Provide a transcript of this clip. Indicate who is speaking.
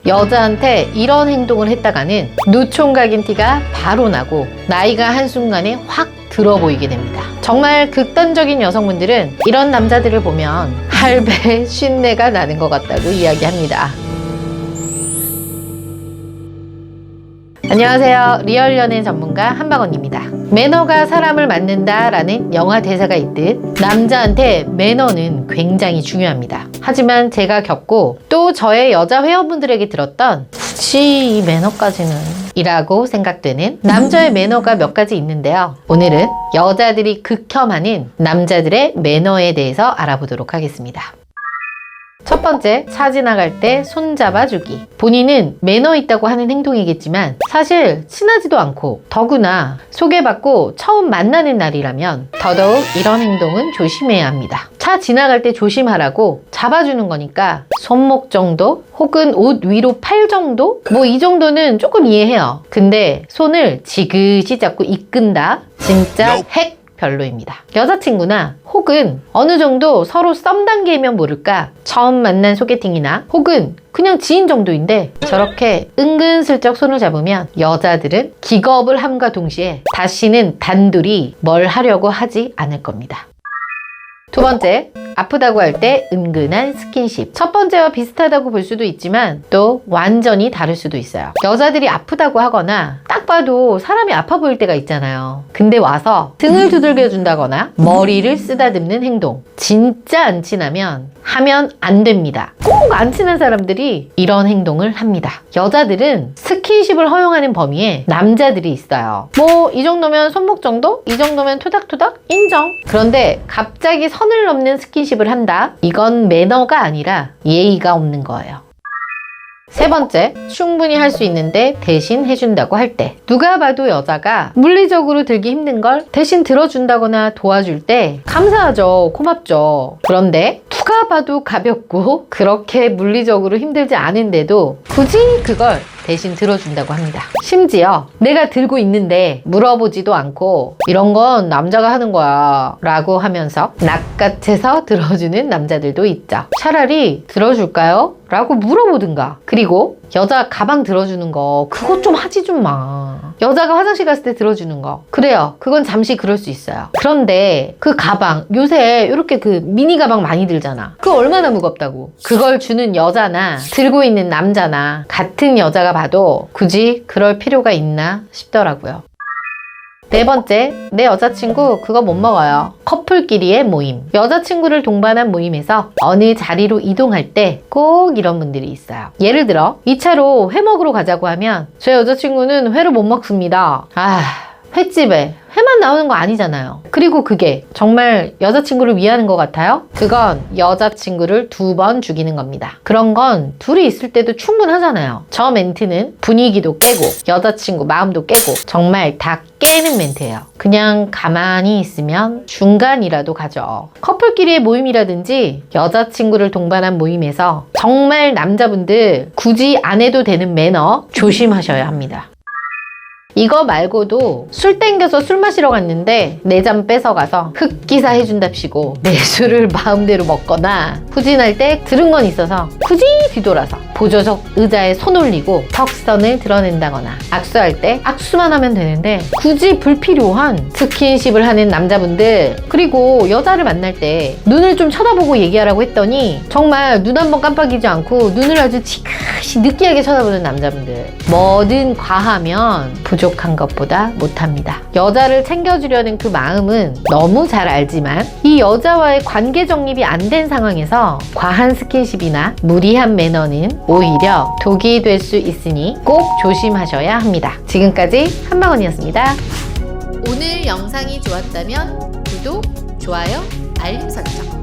Speaker 1: 여자한테 이런 행동을 했다가는 누총각인 티가 바로 나고 나이가 한순간에 확 들어 보이게 됩니다. 정말 극단적인 여성분들은 이런 남자들을 보면 할배 쉰내가 나는 것 같다고 이야기합니다. 안녕하세요. 리얼연애 전문가 한방언입니다. 매너가 사람을 만든다 라는 영화 대사가 있듯 남자한테 매너는 굉장히 중요합니다. 하지만 제가 겪고 또 저의 여자 회원분들에게 들었던 굳이 이 매너까지는 이라고 생각되는 남자의 매너가 몇 가지 있는데요. 오늘은 여자들이 극혐하는 남자들의 매너에 대해서 알아보도록 하겠습니다. 첫 번째, 차 지나갈 때 손잡아주기. 본인은 매너 있다고 하는 행동이겠지만 사실 친하지도 않고 더구나 소개받고 처음 만나는 날이라면 더더욱 이런 행동은 조심해야 합니다. 차 지나갈 때 조심하라고 잡아주는 거니까 손목 정도 혹은 옷 위로 팔 정도? 뭐 이 정도는 조금 이해해요. 근데 손을 지그시 잡고 이끈다? 진짜 핵 별로입니다. 여자친구나 혹은 어느 정도 서로 썸 단계면 모를까 처음 만난 소개팅이나 혹은 그냥 지인 정도인데 저렇게 은근슬쩍 손을 잡으면 여자들은 기겁을 함과 동시에 다시는 단둘이 뭘 하려고 하지 않을 겁니다. 두 번째, 아프다고 할 때 은근한 스킨십. 첫 번째와 비슷하다고 볼 수도 있지만 또 완전히 다를 수도 있어요. 여자들이 아프다고 하거나 딱 봐도 사람이 아파 보일 때가 있잖아요. 근데 와서 등을 두들겨 준다거나 머리를 쓰다듬는 행동. 진짜 안 친하면 하면 안 됩니다. 꼭 안 친한 사람들이 이런 행동을 합니다. 여자들은 스킨십을 허용하는 범위에 남자들이 있어요. 뭐 이 정도면 손목 정도? 이 정도면 토닥토닥? 인정. 그런데 갑자기 선을 넘는 스킨십을 한다? 이건 매너가 아니라 예의가 없는 거예요. 세 번째, 충분히 할 수 있는데 대신 해준다고 할 때. 누가 봐도 여자가 물리적으로 들기 힘든 걸 대신 들어준다거나 도와줄 때 감사하죠. 고맙죠. 그런데 누가 봐도 가볍고 그렇게 물리적으로 힘들지 않은데도 굳이 그걸 대신 들어준다고 합니다. 심지어 내가 들고 있는데 물어보지도 않고 이런 건 남자가 하는 거야 라고 하면서 낚아채서 들어주는 남자들도 있죠. 차라리 들어줄까요? 라고 물어보든가. 그리고 여자 가방 들어주는 거 그것 좀 하지 좀 마. 여자가 화장실 갔을 때 들어주는 거 그래요. 그건 잠시 그럴 수 있어요. 그런데 그 가방 요새 이렇게 그 미니 가방 많이 들잖아. 그거 얼마나 무겁다고. 그걸 주는 여자나 들고 있는 남자나 같은 여자가 봐도 굳이 그럴 필요가 있나 싶더라고요. 네 번째, 내 여자친구 그거 못 먹어요. 커플끼리의 모임. 여자친구를 동반한 모임에서 어느 자리로 이동할 때 꼭 이런 분들이 있어요. 예를 들어 2차로 회 먹으러 가자고 하면 제 여자친구는 회를 못 먹습니다. 횟집에 회만 나오는 거 아니잖아요. 그리고 그게 정말 여자친구를 위하는 것 같아요? 그건 여자친구를 2번 죽이는 겁니다. 그런 건 둘이 있을 때도 충분하잖아요. 저 멘트는 분위기도 깨고 여자친구 마음도 깨고 정말 다 깨는 멘트예요. 그냥 가만히 있으면 중간이라도 가죠. 커플끼리의 모임이라든지 여자친구를 동반한 모임에서 정말 남자분들 굳이 안 해도 되는 매너 조심하셔야 합니다. 이거 말고도 술 땡겨서 술 마시러 갔는데 내 잠 뺏어가서 흑기사 해준답시고 내 술을 마음대로 먹거나 후진할 때 들은 건 있어서 굳이 뒤돌아서 보조석 의자에 손 올리고 턱선을 드러낸다거나 악수할 때 악수만 하면 되는데 굳이 불필요한 스킨십을 하는 남자분들. 그리고 여자를 만날 때 눈을 좀 쳐다보고 얘기하라고 했더니 정말 눈 한 번 깜빡이지 않고 눈을 아주 지그시 느끼하게 쳐다보는 남자분들. 뭐든 과하면 부족한 것보다 못합니다. 여자를 챙겨주려는 그 마음은 너무 잘 알지만 이 여자와의 관계 정립이 안 된 상황에서 과한 스킨십이나 무리한 매너는 오히려 독이 될 수 있으니 꼭 조심하셔야 합니다. 지금까지 한방언이었습니다. 오늘 영상이 좋았다면 구독, 좋아요, 알림 설정